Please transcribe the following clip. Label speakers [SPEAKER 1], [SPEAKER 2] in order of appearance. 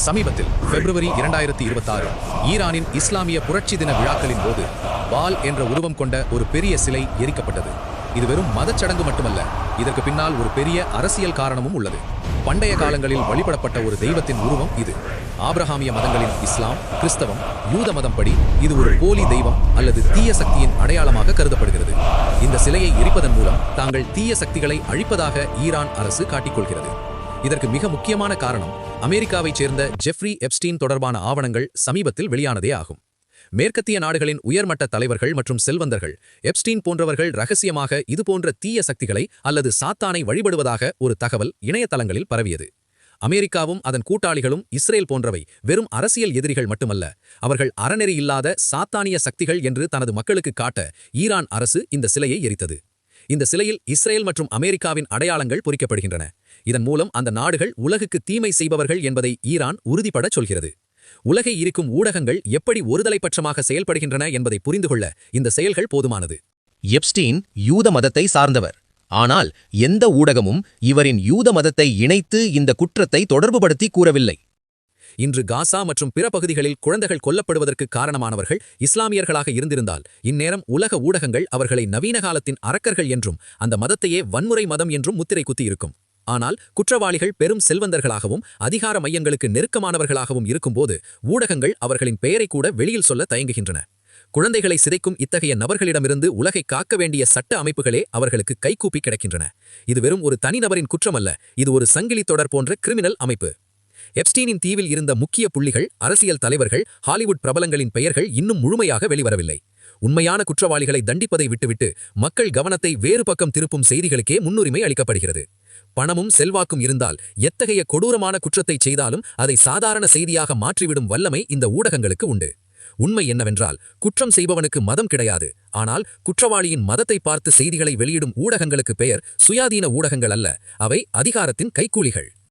[SPEAKER 1] சமீபத்தில் பிப்ரவரி 2026 ஈரானின் இஸ்லாமிய புரட்சி தின விழாக்களின் போது வால் என்ற உருவம் கொண்ட ஒரு பெரிய சிலை எரிக்கப்பட்டது. இது வெறும் மதச்சடங்கு மட்டுமல்ல, இதற்கு பின்னால் ஒரு பெரிய அரசியல் காரணமும் உள்ளது. பண்டைய காலங்களில் வழிபடப்பட்ட ஒரு தெய்வத்தின் உருவம் இது. ஆபிரகாமிய மதங்களின் இஸ்லாம், கிறிஸ்தவம், யூத மதம் படி இது ஒரு போலி தெய்வம் அல்லது தீய சக்தியின் அடையாளமாக கருதப்படுகிறது. இந்த சிலையை எரிப்பதன் மூலம் தாங்கள் தீய சக்திகளை அழிப்பதாக ஈரான் அரசு காட்டிக்கொள்கிறது. இதற்கு மிக முக்கியமான காரணம் அமெரிக்காவைச் சேர்ந்த ஜெஃப்ரி எப்ஸ்டீன் தொடர்பான ஆவணங்கள் சமீபத்தில் வெளியானதே ஆகும். மேற்கத்திய நாடுகளின் உயர்மட்ட தலைவர்கள் மற்றும் செல்வந்தர்கள் எப்ஸ்டீன் போன்றவர்கள் ரகசியமாக இதுபோன்ற தீய சக்திகளை அல்லது சாத்தானை வழிபடுவதாக ஒரு தகவல் இணையதளங்களில் பரவியது. அமெரிக்காவும் அதன் கூட்டாளிகளும் இஸ்ரேல் போன்றவை வெறும் அரசியல் எதிரிகள் மட்டுமல்ல, அவர்கள் அறநெறி இல்லாத சாத்தானிய சக்திகள் என்று தனது மக்களுக்கு காட்ட ஈரான் அரசு இந்த சிலையை எரித்தது. இந்த சிலையில் இஸ்ரேல் மற்றும் அமெரிக்காவின் அடையாளங்கள் பொறிக்கப்படுகின்றன. இதன் மூலம் அந்த நாடுகள் உலகுக்கு தீமை செய்பவர்கள் என்பதை ஈரான் உறுதிபட சொல்கிறது. உலகை இருக்கும் ஊடகங்கள் எப்படி ஒருதலைப்பட்சமாக செயல்படுகின்றன என்பதை புரிந்து கொள்ள இந்த செயல்கள் போதுமானது.
[SPEAKER 2] எப்ஸ்டீன் யூத மதத்தை சார்ந்தவர். ஆனால் எந்த ஊடகமும் இவரின் யூத மதத்தை இணைத்து இந்த குற்றத்தை தொடர்புபடுத்தி கூறவில்லை.
[SPEAKER 1] இன்று காசா மற்றும் பிற பகுதிகளில் குழந்தைகள் கொல்லப்படுவதற்கு காரணமானவர்கள் இஸ்லாமியர்களாக இருந்திருந்தால் இந்நேரம் உலக ஊடகங்கள் அவர்களை நவீன காலத்தின் அரக்கர்கள் என்றும் அந்த மதத்தையே வன்முறை மதம் என்றும் முத்திரை குத்தியிருக்கும். ஆனால் குற்றவாளிகள் பெரும் செல்வந்தர்களாகவும் அதிகார மையங்களுக்கு நெருக்கமானவர்களாகவும் இருக்கும்போது ஊடகங்கள் அவர்களின் பெயரை கூட வெளியில் சொல்ல தயங்குகின்றன. குழந்தைகளை சிதைக்கும் இத்தகைய நபர்களிடமிருந்து உலகை காக்க வேண்டிய சட்ட அமைப்புகளே அவர்களுக்கு கைகூப்பி கிடக்கின்றன. இது வெறும் ஒரு தனிநபரின் குற்றமல்ல, இது ஒரு சங்கிலி தொடர் போன்ற கிரிமினல் அமைப்பு. எப்ஸ்டீனின் தீவில் இருந்த முக்கிய புள்ளிகள், அரசியல் தலைவர்கள், ஹாலிவுட் பிரபலங்களின் பெயர்கள் இன்னும் முழுமையாக வெளிவரவில்லை. உண்மையான குற்றவாளிகளை தண்டிப்பதை விட்டுவிட்டு மக்கள் கவனத்தை வேறு பக்கம் திருப்பும் செய்திகளுக்கே முன்னுரிமை அளிக்கப்படுகிறது. பணமும் செல்வாக்கும் இருந்தால் எத்தகைய கொடூரமான குற்றத்தை செய்தாலும் அதை சாதாரண செய்தியாக மாற்றிவிடும் வல்லமை இந்த ஊடகங்களுக்கு உண்டு. உண்மை என்னவென்றால், குற்றம் செய்பவனுக்கு மதம் கிடையாது. ஆனால் குற்றவாளியின் மதத்தை பார்த்து செய்திகளை வெளியிடும் ஊடகங்களுக்கு பெயர் சுயாதீன ஊடகங்கள் அல்ல, அவை அதிகாரத்தின் கைக்கூலிகள்.